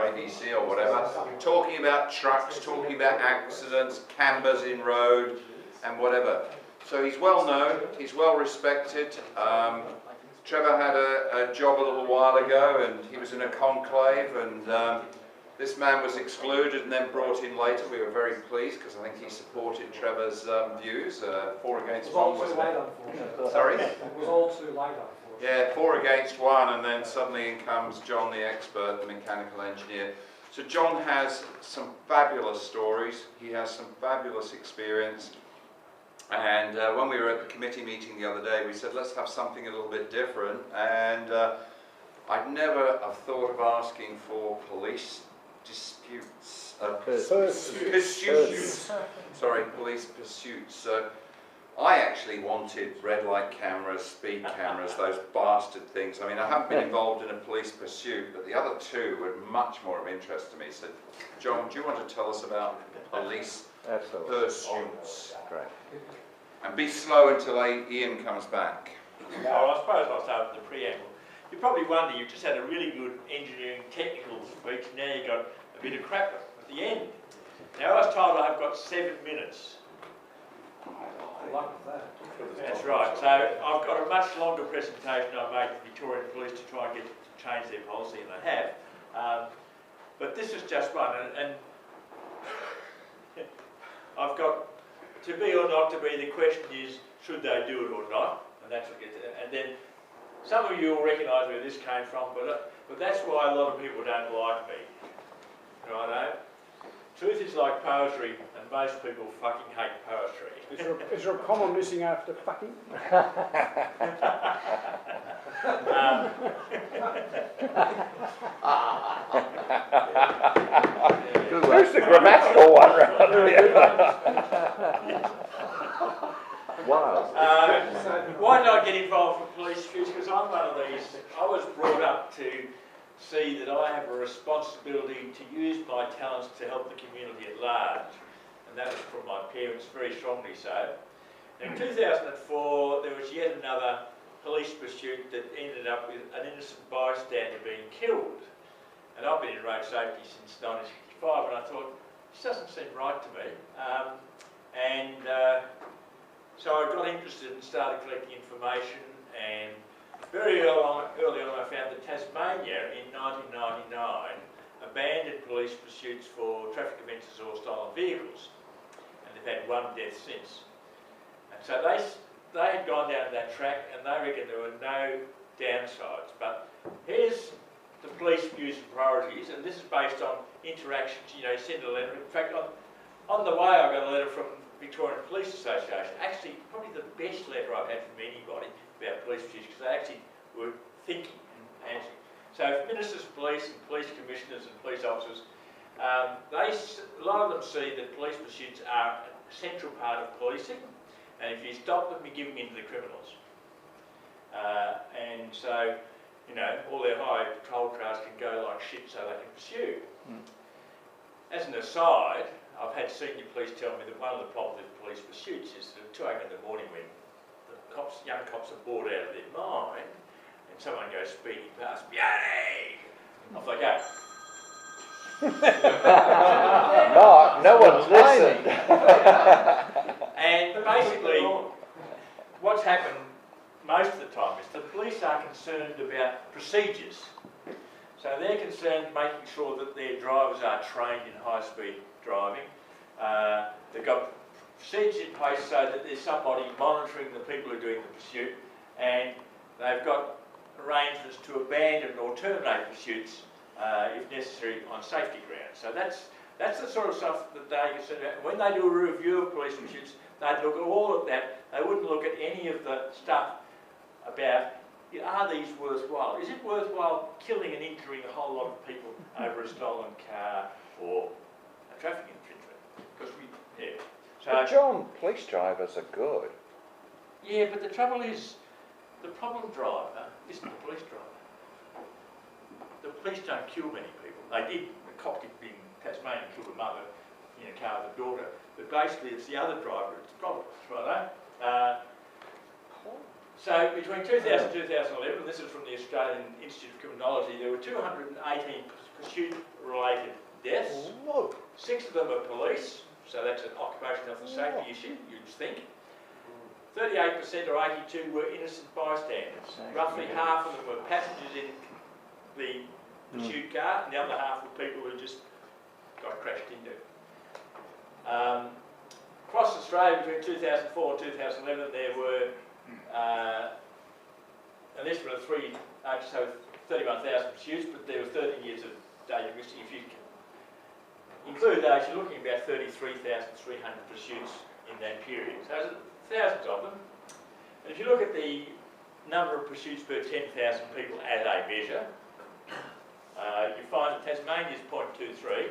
ABC or whatever, talking about trucks, talking about accidents, cambers in road, and whatever. So he's well known, he's well respected. Trevor had a job a little while ago, and he was in a conclave, and this man was excluded and then brought in later. We were very pleased because I think he supported Trevor's views. 4 against 1, wasn't it? Sorry? It was all too late, unfortunately. Yeah, 4 against 1, and then suddenly in comes John the expert, the mechanical engineer. So John has some fabulous stories, he has some fabulous experience, and when we were at the committee meeting the other day, we said let's have something a little bit different, and I'd never have thought of asking for police disputes, pursuits. Sorry, police pursuits. So I actually wanted red light cameras, speed cameras, those bastard things. I mean, I haven't been involved in a police pursuit, but the other two were much more of interest to me. So, John, do you want to tell us about police pursuits? Great. And be slow until Ian comes back. Well, I suppose I'll start with the preamble. You probably wonder, you've just had a really good engineering technical speech, now you've got a bit of crap at the end. Now I was told I've got 7 minutes. That's right, so I've got a much longer presentation I made to Victorian Police to try and get to change their policy, and they have. But this is just one, and I've got to be or not to be, the question is, should they do it or not? And that's what gets it. And then some of you will recognise where this came from, but that's why a lot of people don't like me. Righto? Truth is like poetry, and most people fucking hate poetry. Is there a comma missing after fucking? Who's the grammatical one? Wow. Why did I get involved with police disputes? Because I'm one of these, I was brought up to see that I have a responsibility to use my talents to help the community at large. And that was from my parents, very strongly so. In 2004, there was yet another police pursuit that ended up with an innocent bystander being killed. And I've been in road safety since 1965, and I thought, this doesn't seem right to me. So I got interested and started collecting information, and very early on I found that Tasmania in 1999 abandoned police pursuits for traffic offences or stolen vehicles, and they've had 1 death since. And so they had gone down that track, and they reckon there were no downsides. But here's the police views and priorities, and this is based on interactions. You know, you send a letter. In fact, on the way I got a letter from Victorian Police Association. Actually, probably the best letter I've had from anybody about police pursuits, because they actually were thinking and answering. So ministers of police and police commissioners and police officers, a lot of them see that police pursuits are a central part of policing, and if you stop them, you're giving in to the criminals. And so, you know, all their high patrol cars can go like shit so they can pursue. As an aside, I've had senior police tell me that one of the problems with police pursuits is that at 2 AM in the morning when the young cops are bored out of their mind and someone goes speeding past, yay! Off they go. No one's listened. And basically, what's happened most of the time is the police are concerned about procedures. So they're concerned making sure that their drivers are trained in high-speed driving. They've got procedures in place so that there's somebody monitoring the people who are doing the pursuit, and they've got arrangements to abandon or terminate pursuits if necessary on safety grounds. So that's the sort of stuff that they're concerned about. When they do a review of police pursuits, they'd look at all of that. They wouldn't look at any of the stuff about, are these worthwhile? Is it worthwhile killing and injuring a whole lot of people over a stolen car or a traffic infringement? Because So, But John, police drivers are good. Yeah, but the trouble is, the problem driver isn't the police driver. The police don't kill many people. They did, the cop did in Tasmania killed a mother in a car with a daughter, but basically it's the other driver that's the problem, right? So between 2000 and 2011, this is from the Australian Institute of Criminology, there were 218 pursuit related deaths. Whoa. 6 of them are police, so that's an occupational health and safety issue, you'd think. 38% or 82 were innocent bystanders. Roughly half of them were passengers in the pursuit car, and the other half were people who just got crashed into. Across Australia between 2004 and 2011 there were an estimate of 31,000 pursuits, but there were 13 years of data missing. If you include those, you're looking at about 33,300 pursuits in that period. So there's thousands of them. And if you look at the number of pursuits per 10,000 people as a measure, you find that Tasmania is 0.23.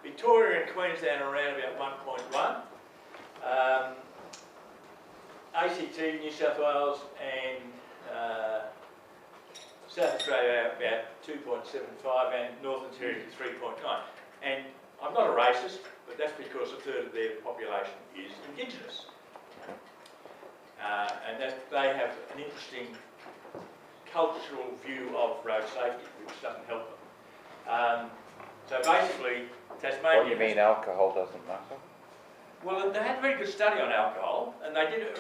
Victoria and Queensland are around about 1.1. ACT, New South Wales and South Australia are about 2.75 and Northern Territory 3.9. And I'm not a racist, but that's because a third of their population is Indigenous. And that they have an interesting cultural view of road safety, which doesn't help them. So basically, Tasmania... What do you mean alcohol doesn't matter? Well, they had a very good study on alcohol, and they did it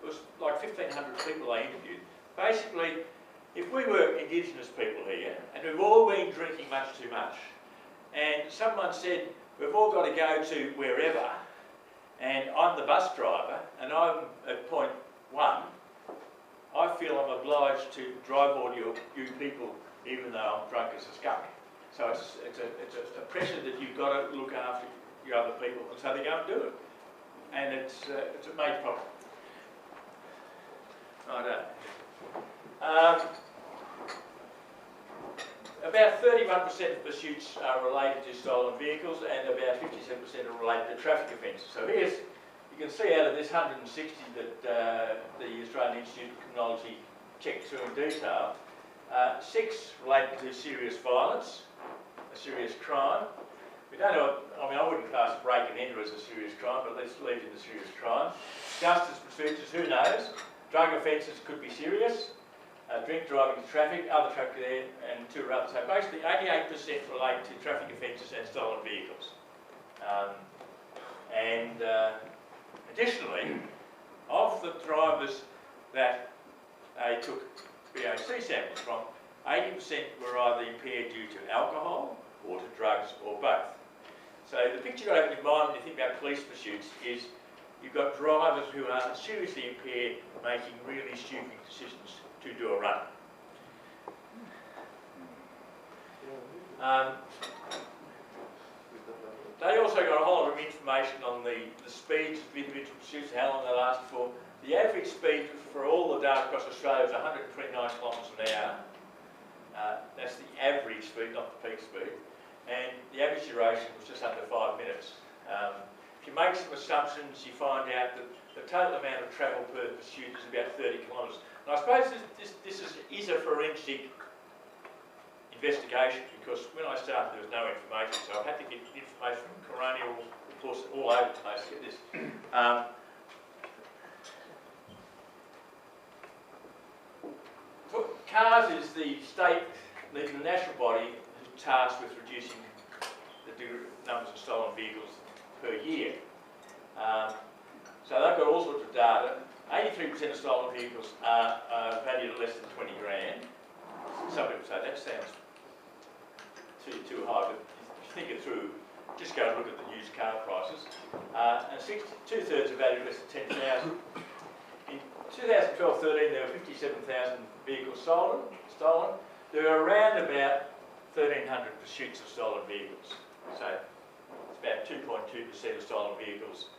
was like 1,500 people they interviewed. Basically, if we were Indigenous people here, and we've all been drinking much too much, and someone said, we've all got to go to wherever, and I'm the bus driver, and I'm at point 1, I feel I'm obliged to drive all you people, even though I'm drunk as a skunk. So it's a pressure that you've got to look after your other people, and so they go and do it. And it's a major problem. About 31% of pursuits are related to stolen vehicles, and about 57% are related to traffic offences. So here's, you can see out of this 160 that the Australian Institute of Criminology checked through in detail, 6 related to serious violence, a serious crime. We don't know, I mean, I wouldn't class break and enter as a serious crime, but let's leave it as a serious crime. Justice procedures, who knows? Drug offences could be serious. Drink driving to traffic, other traffic there, and 2 or others. So basically 88% relate to traffic offences and stolen vehicles. Additionally, of the drivers that they took BAC samples from, 80% were either impaired due to alcohol or to drugs or both. So the picture you've got to have in mind when you think about police pursuits is you've got drivers who are seriously impaired making really stupid decisions to do a run. They also got a whole lot of information on the speeds of individual pursuits, how long they last for. The average speed for all the data across Australia is 129 kilometres an hour. That's the average speed, not the peak speed. And the average duration was just under 5 minutes. If you make some assumptions, you find out that the total amount of travel per pursuit is about 30 kilometres. And I suppose this is a forensic investigation, because when I started there was no information, so I've had to get information from coronial reports all over the place to get this. CARS is the state, the national body who's tasked with reducing the numbers of stolen vehicles per year. So they've got all sorts of data. 83% of stolen vehicles are valued at less than 20 grand. Some people say that sounds too high, but if you think it through, just go and look at the used car prices. And 2/3 are valued at less than 10,000. In 2012-13, there were 57,000 vehicles stolen. There were around about 1,300 pursuits of stolen vehicles. So it's about 2.2% of stolen vehicles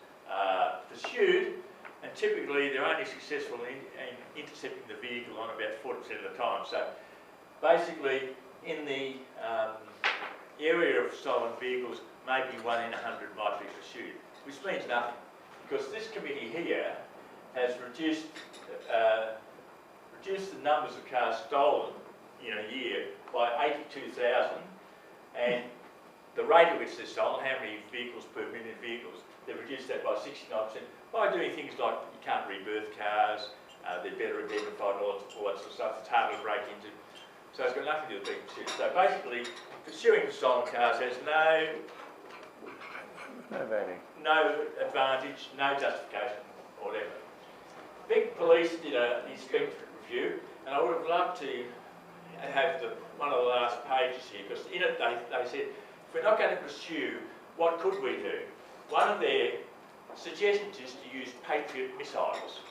pursued, and typically they're only successful in intercepting the vehicle on about 40% of the time. So basically, in the area of stolen vehicles, maybe 1 in 100 might be pursued, which means nothing, because this committee here has reduced the numbers of cars stolen in a year by 82,000, and the rate at which they're stolen, how many vehicles per million vehicles, they've reduced that by 69% by doing things like you can't rebirth cars, they're better identified, all that sort of stuff, it's harder to break into. So it's got nothing to do with being pursued. So basically, pursuing stolen cars has No value. no advantage, no justification, or whatever. Big Police did an inspectorate review, and I would have loved to have one of the last pages here, because in it they said, if we're not going to pursue, what could we do? One of their suggestions is to use Patriot missiles.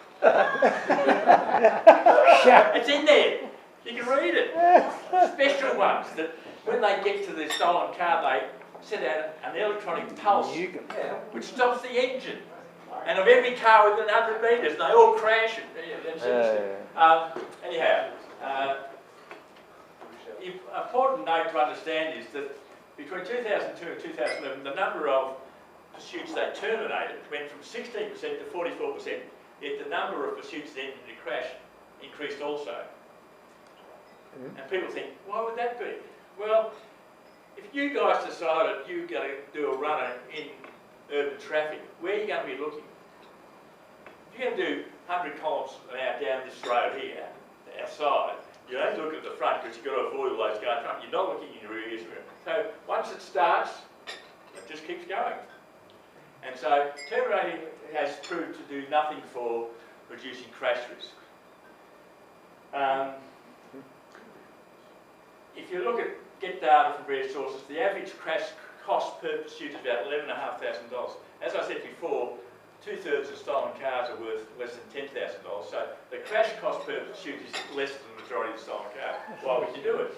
It's in there. You can read it. Special ones that when they get to the stolen car, they set out an electronic pulse which stops the engine. And of every car within 100 metres, they all crash it. Anyhow, important note to understand is that between 2002 and 2011, the number of pursuits they terminated went from 16% to 44%, yet the number of pursuits that ended in a crash increased also. And people think, why would that be? Well, if you guys decided you're going to do a runner in urban traffic, where are you going to be looking? If you're going to do 100 kilometres an hour down this road here, outside, you don't look at the front because you've got to avoid all those cars in front. You're not looking in your rear mirror. So once it starts, it just keeps going. And so terminating has proved to do nothing for reducing crash risk. If you look at get data from various sources, the average crash cost per pursuit is about $11,500. As I said before, 2/3 of stolen cars are worth less than $10,000. So the crash cost per pursuit is less than the majority of the stolen car. Why would you do it?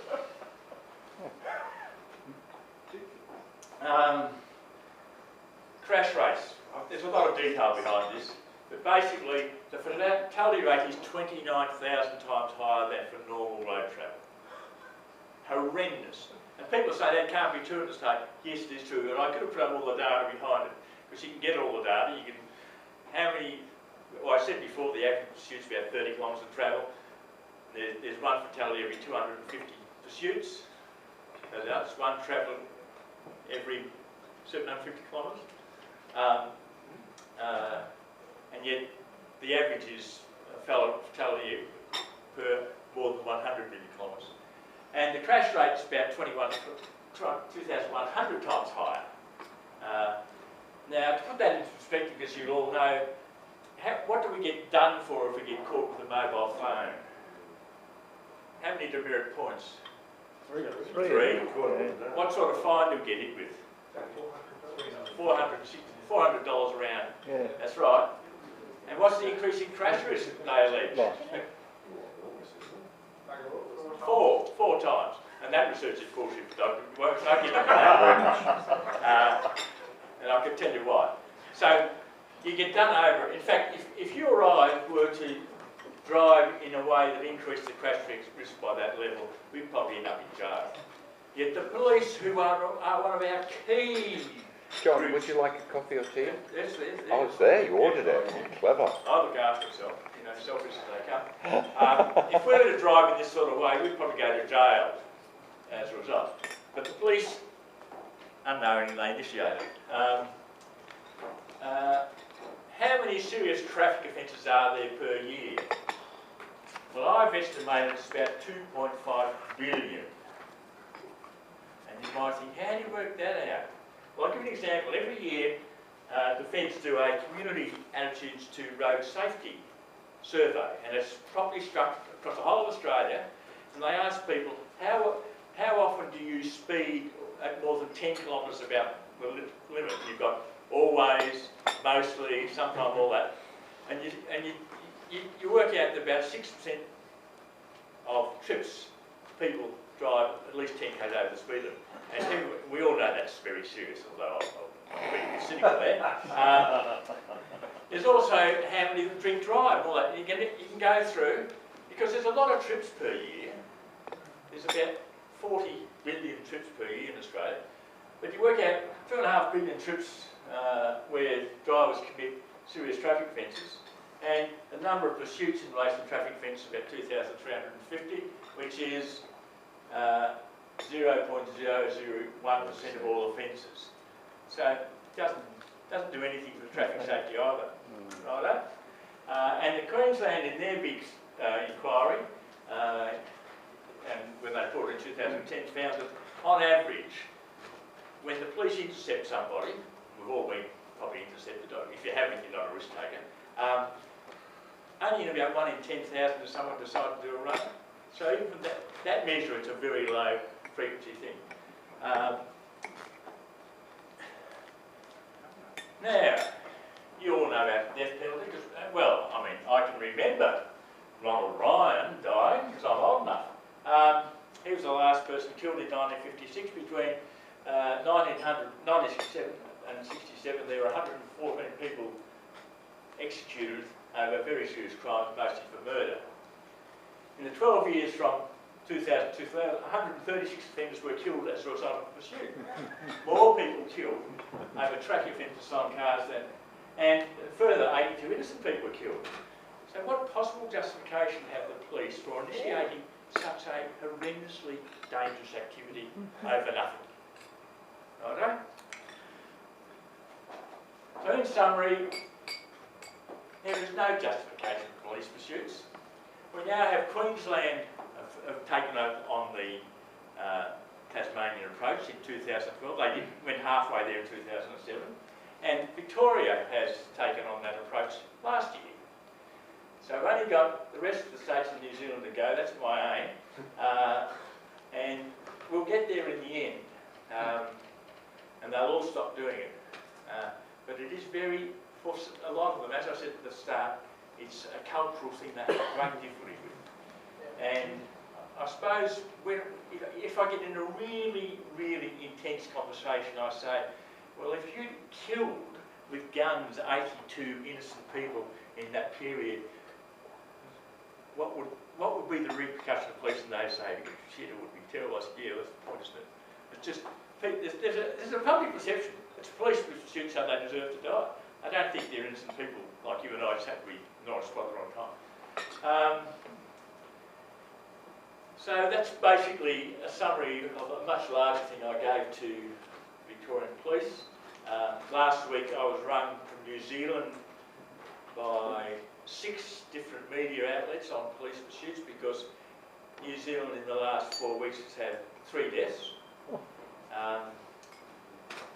Crash rates. There's a lot of detail behind this, but basically the fatality rate is 29,000 times higher than for normal road travel. Horrendous. And people say that can't be true at the state. Yes, it is true, and I could have put up all the data behind it, because you can get all the data. You can, how many, well, I said before the average pursuit's about 30 kilometres of travel. There's one fatality every 250 pursuits. So that's one travel every 750 kilometres. And yet the average is a fatality per more than 100 million kilometres. And the crash rate is about 2,100 times higher. Now, to put that into perspective, as you all know, what do we get done for if we get caught with a mobile phone? How many demerit points? Three. What sort of fine do we get hit with? $400 around. Yeah. That's right. And what's the increase in crash risk they allege? Four times. And that research is bullshit. Don't give them that. And I can tell you why. So you get done over. In fact, if you or I were to drive in a way that increased the crash risk by that level, we'd probably end up in jail. Yet the police, who are one of our key John, groups, would you like a coffee or tea? Yes, Oh, it's there. You ordered it. Clever. I look after myself, selfish as they come. If we were to drive in this sort of way, we'd probably go to jail as a result. But the police, unknowingly, they initiate it. How many serious traffic offences are there per year? Well, I've estimated it's about 2.5 billion. And you might think, how do you work that out? Well, I'll give you an example. Every year, the feds do a community attitudes to road safety survey, and it's properly structured across the whole of Australia, and they ask people, how often do you speed at more than 10 kilometres about the limit? You've got always, mostly, sometimes all that. And you work out that about 6% of trips people drive at least 10 km over the speed limit. And we all know that's very serious, although I'll be cynical there. There's also how many that drink drive and all that. You can go through, because there's a lot of trips per year. There's about 40 billion trips per year in Australia. But you work out 2.5 billion trips where drivers commit serious traffic offences, and the number of pursuits in relation to traffic offences is about 2,350, which is 0.001% of all offences. So it doesn't do anything for traffic safety either. Righto? And the Queensland, in their big inquiry, and when they put it in 2010, found that on average, when the police intercept somebody, we've all been probably intercepted, if you haven't, you're not a risk taker, only in about 1 in 10,000 does someone decide to do a run. So even that measure, it's a very low frequency thing. Now, you all know about the death penalty, because, well, I mean, I can remember Ronald Ryan dying, because I'm old enough. He was the last person killed in 1956. Between 1967 and 67, there were 114 people executed over very serious crimes, mostly for murder. In the 12 years from 2000 to 136 offenders were killed as a result of pursuit. More people killed over traffic offences on cars than, and further 82 innocent people were killed. So what possible justification have the police for initiating such a horrendously dangerous activity over nothing? Righto? So in summary, there is no justification for police pursuits. We now have Queensland have taken on the Tasmanian approach in 2012. They went halfway there in 2007. And Victoria has taken on that approach last year. So we've only got the rest of the states and New Zealand to go. That's my aim. And we'll get there in the end. And they'll all stop doing it. But it is very, for a lot of them, as I said at the start, it's a cultural thing they have great difficulty with. And I suppose if I get in a really, really intense conversation, I say, well, if you killed with guns 82 innocent people in that period, what would be the repercussion of police? And they say, shit, it would be terrible. I said, yeah, that's the point, isn't it? It's just, there's a public perception. It's police pursuits, so they deserve to die. I don't think they're innocent people like you and I just have to be not spot on time. So that's basically a summary of a much larger thing I gave to Victorian Police. Last week I was rung from New Zealand by 6 different media outlets on police pursuits because New Zealand in the last 4 weeks has had 3 deaths.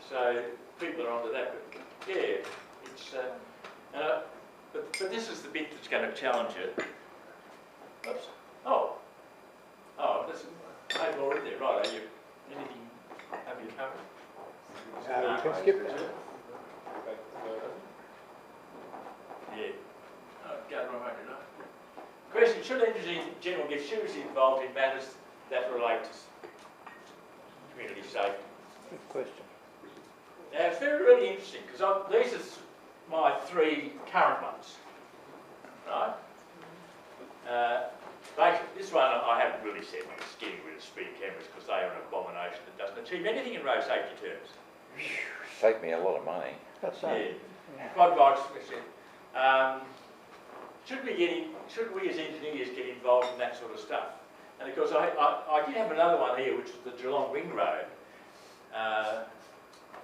So people are onto that, but yeah, it's but this is the bit that's going to challenge it. Oops. Oh, that's I more in there, right? Are you anything? Have you covered? You can skip that. Yeah. Go the wrong way, didn't I? Question: should entities in general get seriously involved in matters that relate to community safety? Good question. Now it's really interesting because these are my 3 current ones, right? This one I haven't really said it's getting rid of speed cameras because they are an abomination that doesn't achieve anything in road safety terms. Saved me a lot of money. That's Yeah. Quad bikes, should we as engineers get involved in that sort of stuff? And of course I did have another one here, which is the Geelong Ring Road.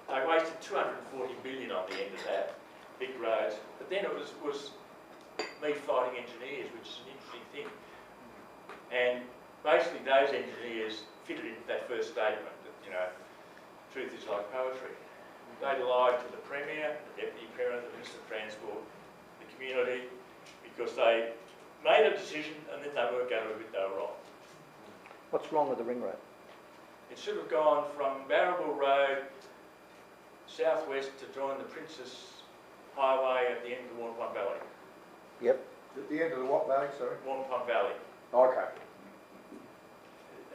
They wasted 240 million on the end of that, big roads. But then it was me fighting engineers, which is an interesting thing. And basically those engineers fitted into that first statement that, you know, truth is like poetry. They lied to the Premier, the Deputy Premier, the Minister of Transport, the community, because they made a decision and then they weren't going to admit they were wrong. What's wrong with the ring road? It should have gone from Barrabool Road southwest to join the Princess Highway at the end of the Warnpon Valley. Yep. At the end of the what valley, sorry? Warnpon Valley. Okay.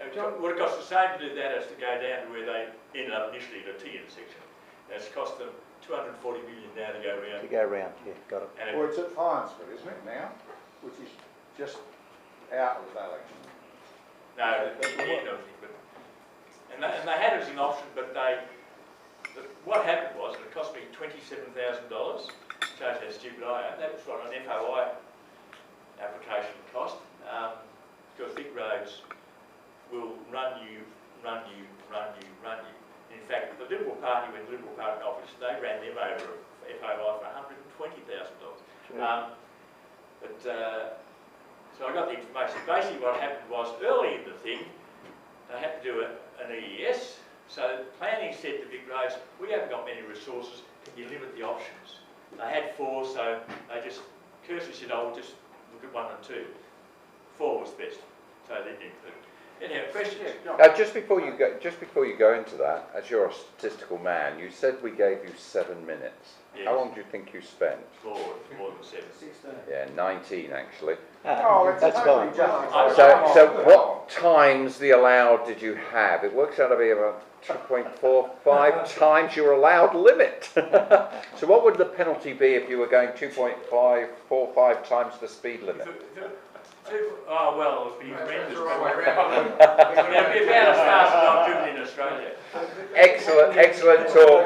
It would have cost the same to do that as to go down to where they ended up initially at a T intersection. And it's cost them 240 million now to go around. To go round, yeah, got it. And Well, it's at Finesford, isn't it, now? Which is just out of the valley. no, the end of it. And they had it as an option, but what happened was it cost me $27,000. Shows how stupid I am. That was what an FOI application cost. Because big roads will run you. In fact, the Liberal Party, when the Liberal Party in office, they ran them over FOI for $120,000. So I got the information. Basically what happened was, early in the thing, they had to do an EES. So planning said to Vic Roads, we haven't got many resources, can you limit the options? They had 4, so they just cursory said, oh, we'll just look at 1 and 2. 4 was best, so they didn't include. Anyhow, questions? Just before you go into that, as you're a statistical man, you said we gave you 7 minutes. Yes. How long do you think you spent? More than 7. Yeah, 19 actually. Oh, it's That's totally fine. justified. So what times the allowed did you have? It works out to be about 2.45 times your allowed limit. So what would the penalty be if you were going 2.545 times the speed limit? Oh, well, it would be horrendous. It would be about as fast as I've driven in Australia. Excellent talk.